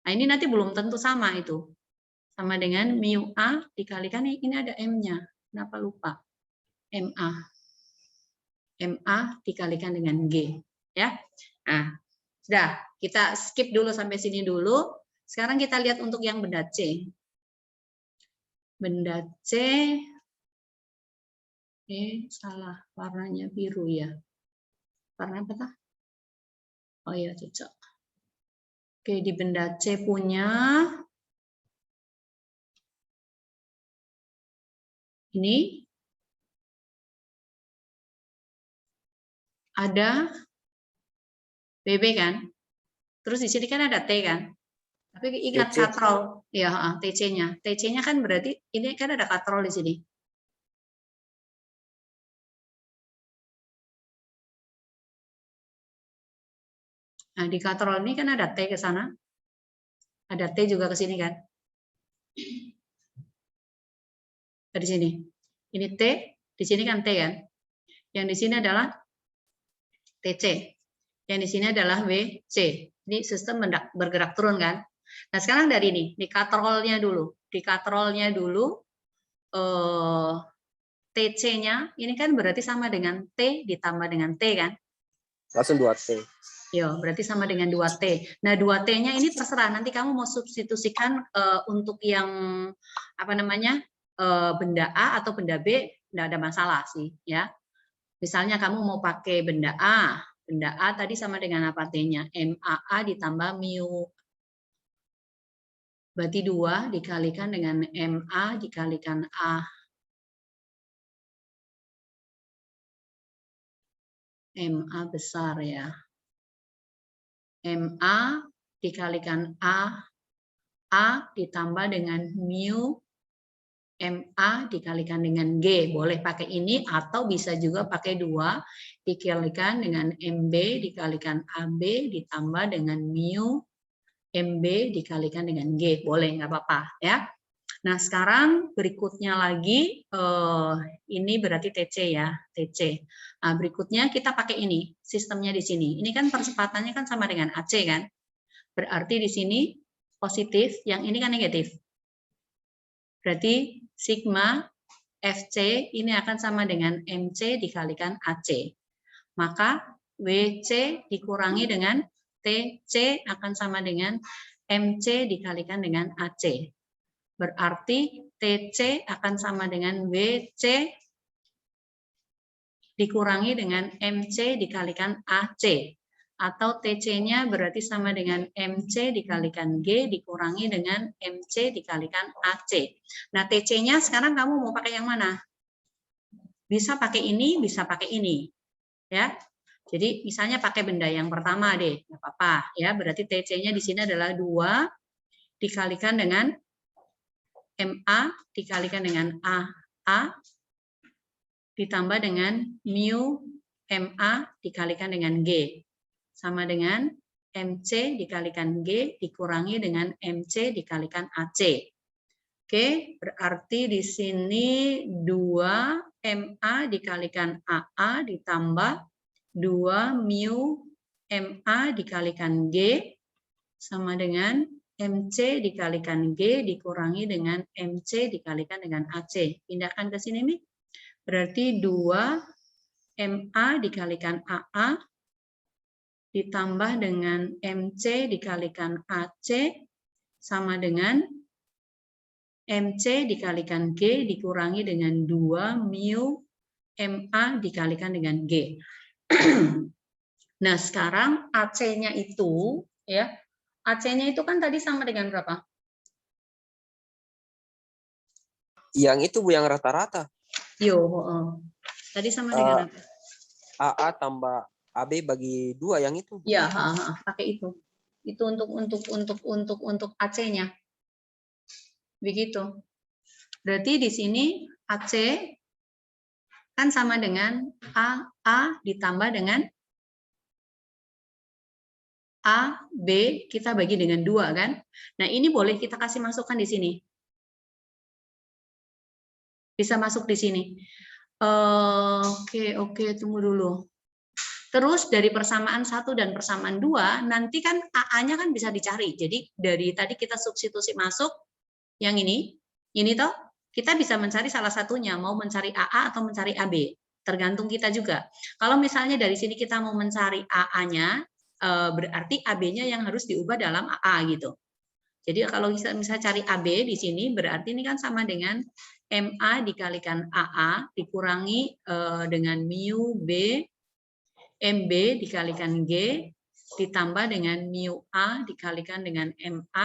Nah, ini nanti belum tentu sama itu. Sama dengan mu A dikalikan, ini ada M-nya. Kenapa lupa? MA. MA dikalikan dengan G. Ya. Nah, sudah. Kita skip dulu sampai sini dulu. Sekarang kita lihat untuk yang benda C. Benda C. Salah. Warnanya biru ya. Warna apa? Oh iya, cocok. Oke, di benda C punya ini ada BB kan? Terus di sini kan ada T kan? Tapi ingat katrol, ya TC-nya. TC-nya kan berarti ini kan ada katrol di sini. Nah, di katrol ini kan ada T ke sana. Ada T juga ke sini kan? Di sini. Ini T, di sini kan T kan? Yang di sini adalah TC. Yang di sini adalah WC. Ini sistem bergerak turun kan? Nah, sekarang dari ini, di katrolnya dulu. Di katrolnya dulu, TC-nya ini kan berarti sama dengan T ditambah dengan T kan? Langsung 2T. Ya, berarti sama dengan 2T. Nah, 2T-nya ini terserah. Nanti kamu mau substitusikan untuk yang apa namanya benda A atau benda B, tidak ada masalah sih, ya. Misalnya kamu mau pakai benda A tadi sama dengan apa T-nya? MAA ditambah mu. Berarti 2 dikalikan dengan MA dikalikan A. MA besar ya. MA dikalikan A ditambah dengan mu MA dikalikan dengan G. Boleh pakai ini atau bisa juga pakai 2 dikalikan dengan MB dikalikan AB ditambah dengan mu MB dikalikan dengan G. Boleh, nggak apa-apa ya. Nah, sekarang berikutnya lagi, ini berarti TC ya, TC. Nah, berikutnya kita pakai ini, sistemnya di sini. Ini kan percepatannya kan sama dengan AC kan? Berarti di sini positif, yang ini kan negatif. Berarti sigma FC ini akan sama dengan MC dikalikan AC. Maka WC dikurangi dengan TC akan sama dengan MC dikalikan dengan AC. Berarti TC akan sama dengan WC dikurangi dengan MC dikalikan AC. Atau TC-nya berarti sama dengan MC dikalikan G dikurangi dengan MC dikalikan AC. Nah, TC-nya sekarang kamu mau pakai yang mana? Bisa pakai ini, bisa pakai ini. Ya. Jadi misalnya pakai benda yang pertama deh, nggak apa-apa. Ya, berarti TC-nya di sini adalah 2 dikalikan dengan MA dikalikan dengan AA ditambah dengan mu MA dikalikan dengan G. Sama dengan MC dikalikan G dikurangi dengan MC dikalikan AC. Oke, berarti di sini 2 MA dikalikan AA ditambah 2 mu MA dikalikan G sama dengan MC dikalikan G dikurangi dengan MC dikalikan dengan AC. Pindahkan ke sini nih. Berarti 2 MA dikalikan AA ditambah dengan MC dikalikan AC sama dengan MC dikalikan G dikurangi dengan 2 mu MA dikalikan dengan G. Nah, sekarang AC-nya itu ya, AC-nya itu kan tadi sama dengan berapa? Yang itu Bu yang rata-rata. Yo, tadi sama dengan apa? AA tambah AB bagi 2 yang itu. Ya, pakai itu. Itu untuk AC-nya. Begitu. Berarti di sini AC kan sama dengan AA ditambah dengan AB kita bagi dengan 2 kan. Nah, ini boleh kita kasih masukkan di sini. Bisa masuk di sini. Oke, tunggu dulu. Terus dari persamaan 1 dan persamaan 2, nanti kan AA-nya kan bisa dicari. Jadi dari tadi kita substitusi masuk yang ini toh, kita bisa mencari salah satunya, mau mencari AA atau mencari AB. Tergantung kita juga. Kalau misalnya dari sini kita mau mencari AA-nya, berarti AB-nya yang harus diubah dalam AA gitu. Jadi kalau misalnya cari AB di sini, berarti ini kan sama dengan MA dikalikan AA dikurangi dengan mu B, MB dikalikan G, ditambah dengan mu A dikalikan dengan MA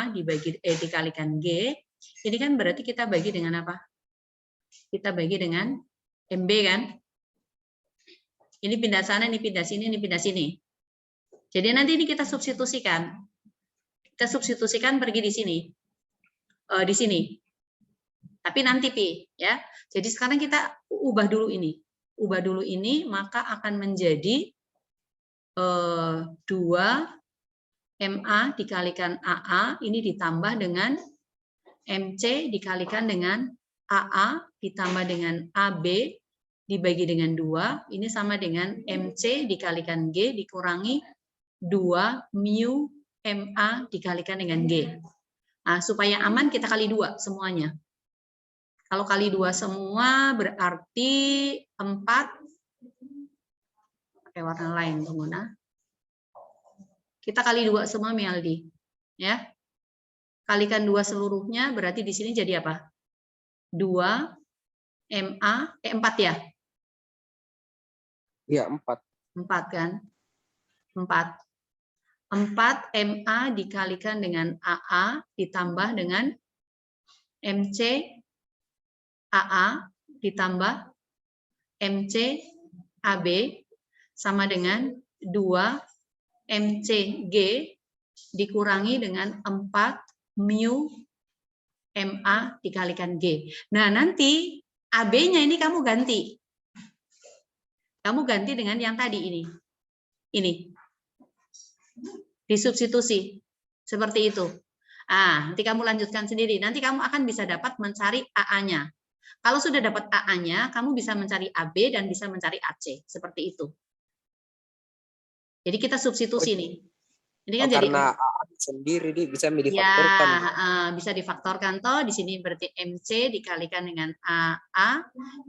dikalikan G. Ini kan berarti kita bagi dengan apa? Kita bagi dengan MB kan? Ini pindah sana, ini pindah sini, ini pindah sini. Jadi nanti ini kita substitusikan. Kita substitusikan pergi di sini. Di sini. Tapi nanti Pi, ya. Jadi sekarang kita ubah dulu ini. Ubah dulu ini, maka akan menjadi 2 MA dikalikan AA, ini ditambah dengan MC dikalikan dengan AA, ditambah dengan AB, dibagi dengan 2, ini sama dengan MC dikalikan G, dikurangi 2 mu MA dikalikan dengan G. Nah, supaya aman kita kali 2 semuanya. Kalau kali 2 semua berarti 4. Pakai warna lain, pengguna. Kita kali 2 semua, Mialdi. Ya. Kalikan 2 seluruhnya, berarti di sini jadi apa? 2 MA, 4 ya? Iya, 4. 4 kan? 4. 4 MA dikalikan dengan AA ditambah dengan MC AA ditambah MC AB sama dengan 2 MCG dikurangi dengan 4 mu MA dikalikan G. Nah, nanti AB-nya ini kamu ganti. Kamu ganti dengan yang tadi ini. Ini. Disubstitusi. Seperti itu. Nanti kamu lanjutkan sendiri. Nanti kamu akan bisa dapat mencari AA-nya. Kalau sudah dapat AA-nya, kamu bisa mencari AB dan bisa mencari AC. Seperti itu. Jadi kita substitusi nih. Ini kan jadi karena A sendiri bisa ya, difaktorkan. bisa difaktorkan toh. Di sini berarti MC dikalikan dengan AA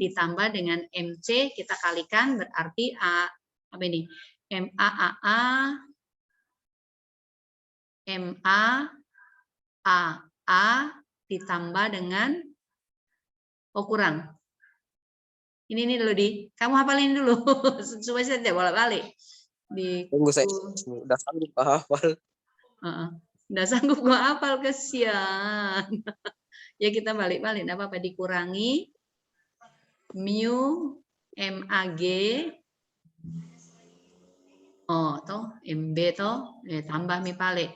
ditambah dengan MC kita kalikan berarti apa ini? MAAA MA AA ditambah dengan kurang. Ini dulu kamu hafalin dulu supaya saya tidak bolak-balik. Tunggu saya udah sanggup hafal. Nggak sanggup gua hafal, kesian. Ya kita balik-balik, nggak apa-apa, dikurangi mu MAG toh MB toh tambah mi balik.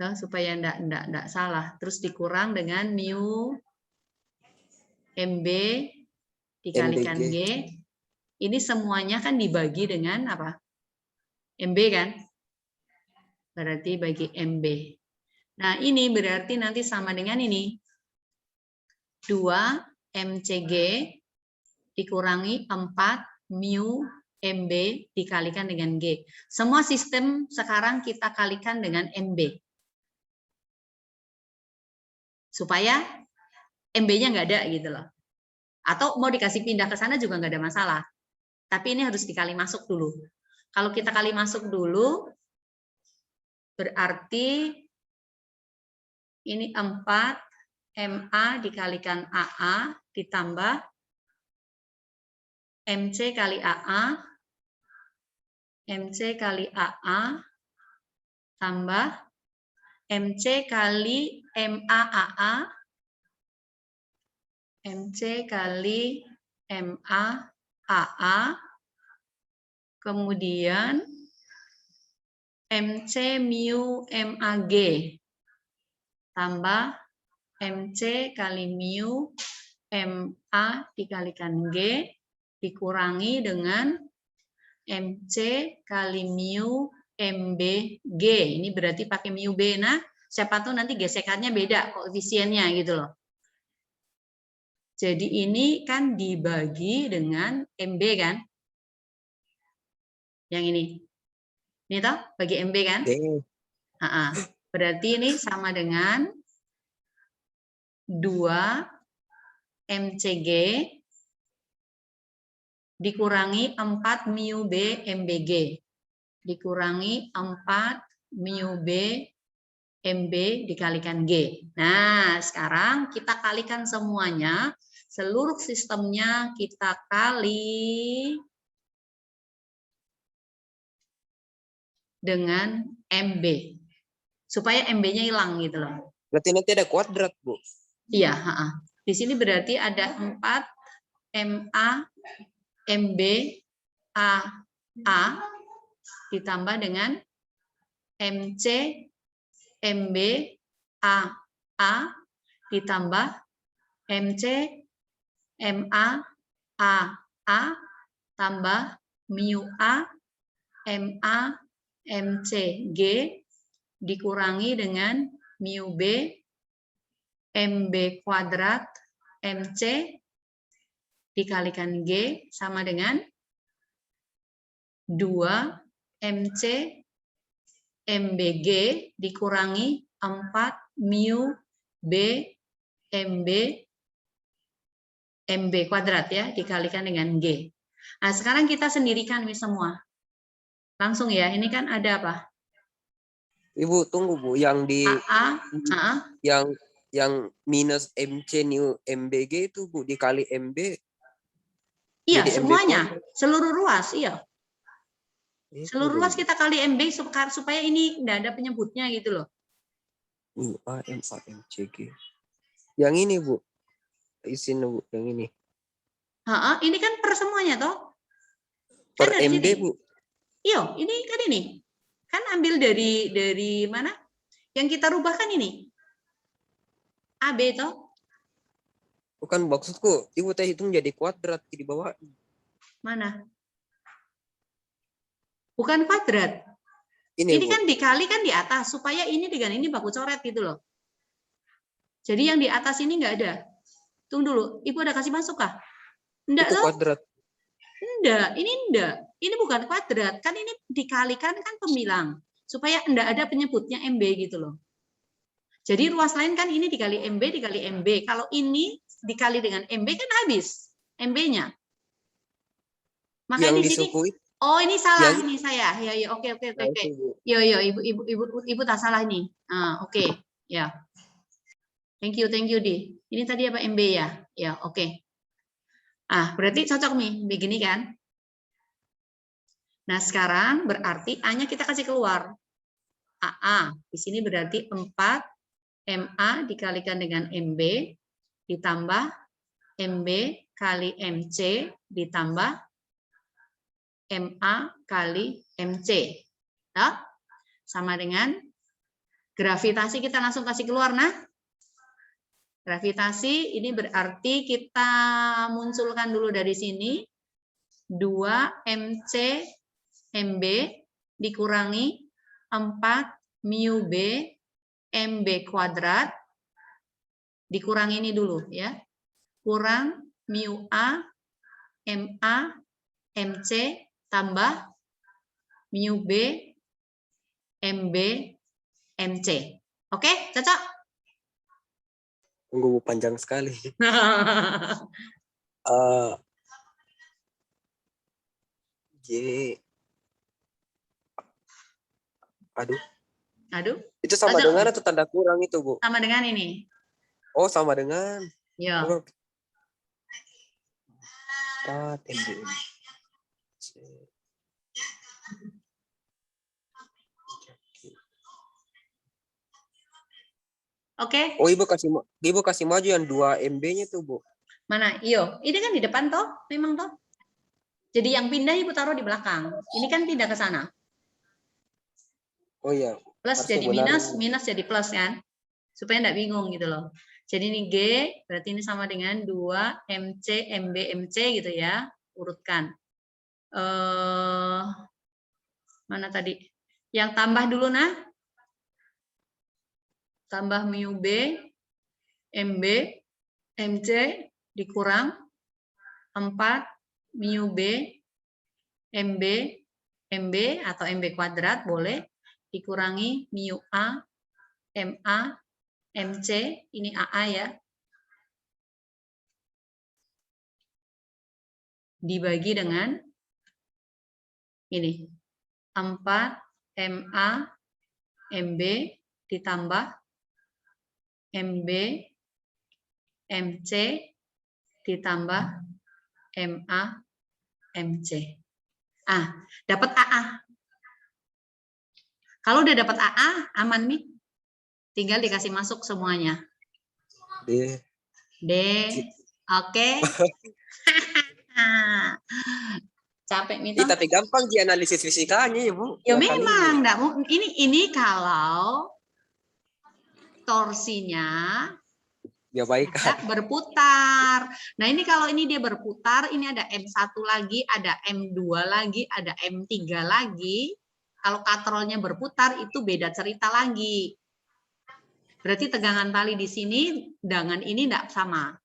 Nah, supaya enggak salah. Terus dikurang dengan mu MB dikalikan MBG. G. Ini semuanya kan dibagi dengan apa? MB kan? Berarti bagi MB. Nah, ini berarti nanti sama dengan ini. 2 MCG dikurangi 4 mu MB dikalikan dengan G. Semua sistem sekarang kita kalikan dengan MB. Supaya MB-nya nggak ada gitu loh. Atau mau dikasih pindah ke sana juga nggak ada masalah. Tapi ini harus dikali masuk dulu. Kalau kita kali masuk dulu, berarti ini 4 MA dikalikan AA ditambah MC kali AA, MC kali AA tambah MC kali MAAA, MC kali MAAA, kemudian MC mu MAG tambah MC kali mu MA dikalikan G dikurangi dengan MC kali mu MBG. Ini berarti pakai mu B. Nah, siapa tahu nanti gesekannya beda koefisiennya gitu loh. Jadi ini kan dibagi dengan MB kan? Yang ini. Ini toh bagi MB kan? Berarti ini sama dengan 2 MCG dikurangi 4 mu B MBG dikurangi 4 mu B MB dikalikan G. Nah, sekarang kita kalikan semuanya, seluruh sistemnya kita kali dengan MB. Supaya MB-nya hilang gitu loh. Berarti nanti ada kuadrat, Bu. Iya, di sini berarti ada 4 MA MB A ditambah dengan MC MB A ditambah MC MA A tambah mu A MA MC G dikurangi dengan mu B MB kuadrat MC dikalikan G sama dengan 2 MC MBG dikurangi 4 mu B MB MB kuadrat ya dikalikan dengan G. Nah, sekarang kita sendirikan ini semua. Langsung ya, ini kan ada apa? Ibu tunggu, Bu, yang di yang minus MC new MBG itu, Bu, dikali MB. Iya, jadi semuanya, MB seluruh ruas, iya. Itu seluruh ruas kita kali MB supaya ini enggak ada penyebutnya gitu loh. MCG. Yang ini, Bu. Isin, Bu, yang ini. Ini kan per semuanya toh. Per kan MB, sini. Bu. Iya, ini kan ini. Kan ambil dari mana? Yang kita rubah kan ini. AB toh. Bukan, maksudku, Ibu teh hitung jadi kuadrat di bawah. Mana? Bukan kuadrat. Ini Bu. kan dikali kan di atas, supaya ini dengan ini baku coret gitu loh. Jadi yang di atas ini nggak ada. Tunggu dulu, Ibu ada kasih masuk kah? Enggak Itu loh. kuadrat. Enggak. Ini bukan kuadrat. Kan ini dikalikan kan pembilang. Supaya enggak ada penyebutnya MB gitu loh. Jadi ruas lain kan ini dikali MB. Kalau ini dikali dengan MB kan habis MB-nya. Makanya Yang di di sini, suku itu. oh ini salah Yang, ini saya. Ya, oke. nah, itu, Bu. Yo, ibu tak salah ini. Oke. Ya. Thank you Di. Ini tadi apa MB ya? Ya, oke. Berarti cocok nih, begini kan? Nah, sekarang berarti A-nya kita kasih keluar. AA. Di sini berarti 4 MA dikalikan dengan MB ditambah MB kali MC ditambah MA kali MC. Ya? Sama dengan gravitasi kita langsung kasih keluar. Nah, gravitasi ini berarti kita munculkan dulu dari sini 2 MC MB dikurangi 4 mu B MB kuadrat dikurangi ini dulu ya. Kurang mu A MA MC tambah mu B MB MC. Oke, cocok? Tunggu, Bu, panjang sekali. J. Aduh. Itu sama Cocok. dengan atau tanda kurang itu, Bu? Sama dengan ini. Oh, sama dengan. Ya. Oh. Oke. Oh, Ibu kasih maju yang 2 MB-nya tuh, Bu. Mana? Iyo, ini kan di depan toh, memang toh. Jadi yang pindah Ibu taruh di belakang. Ini kan pindah ke sana. Oh iya. Plus jadi minus jadi plus kan. Supaya enggak bingung gitu loh. Jadi ini G, berarti ini sama dengan 2 MC, MB, MC gitu ya. Urutkan. Mana tadi? Yang tambah dulu nah. Tambah mu B, MB, MC dikurang 4 mu B, MB, MB atau MB kuadrat boleh dikurangi mu A, MA, MC, ini AA ya. Dibagi dengan ini. 4 MA, MB ditambah MB, MC ditambah MA, MC. Dapat AA. Kalau udah dapat AA, aman nih. Tinggal dikasih masuk semuanya. D. Oke. Capek nih. Tapi gampang di analisis fisikanya ya, Bu. Ya memang enggak mau ini kalau torsinya ya baik berputar. Nah, ini kalau ini dia berputar, ini ada M1 lagi, ada M2 lagi, ada M3 lagi. Kalau katrolnya berputar itu beda cerita lagi. Berarti tegangan tali di sini dengan ini enggak sama.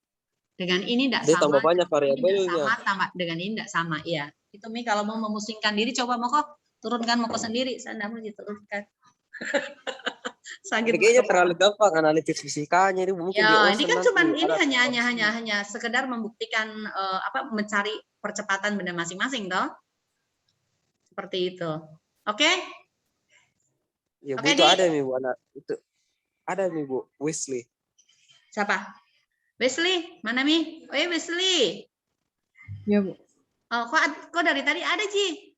Dengan ini enggak sama. Tambah banyak variabelnya. Sama dengan ini enggak sama, ya. Itu Mi kalau mau memusingkan diri coba mau kok turunkan mau sendiri, saya enggak mau diturunkan. Kayaknya terlalu gampang analisis fisikanya ini mungkin. Ya, ini kan cuman ini hanya sekedar membuktikan mencari percepatan benda masing-masing toh. Seperti itu. Oke? Ya, Bu, itu ada nih, Bu, anak. Itu ada nih, Bu, Wesley. Siapa? Wesley, mana Mi? Oh ya Wesley. Ya, Bu. Oh, kok dari tadi ada, Ji?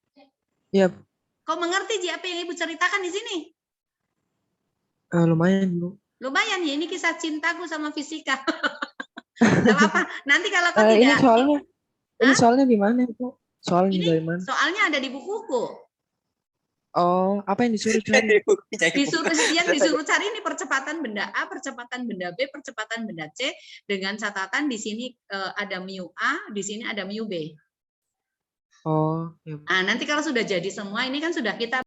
Ya. Kok mengerti, Ji, apa yang Ibu ceritakan di sini? Lumayan, Bu. Lumayan ya, ini kisah cintaku sama fisika. Gak apa-apa. Nanti kalau kau tidak. Ini soalnya di mana, Bu? Soalnya dari mana? Soalnya ada di bukuku. Oh, apa yang disuruh cari? Yang disuruh cari ini percepatan benda A, percepatan benda B, percepatan benda C dengan catatan di sini ada mu A, di sini ada mu B. Oh, ya. Nanti kalau sudah jadi semua ini kan sudah kita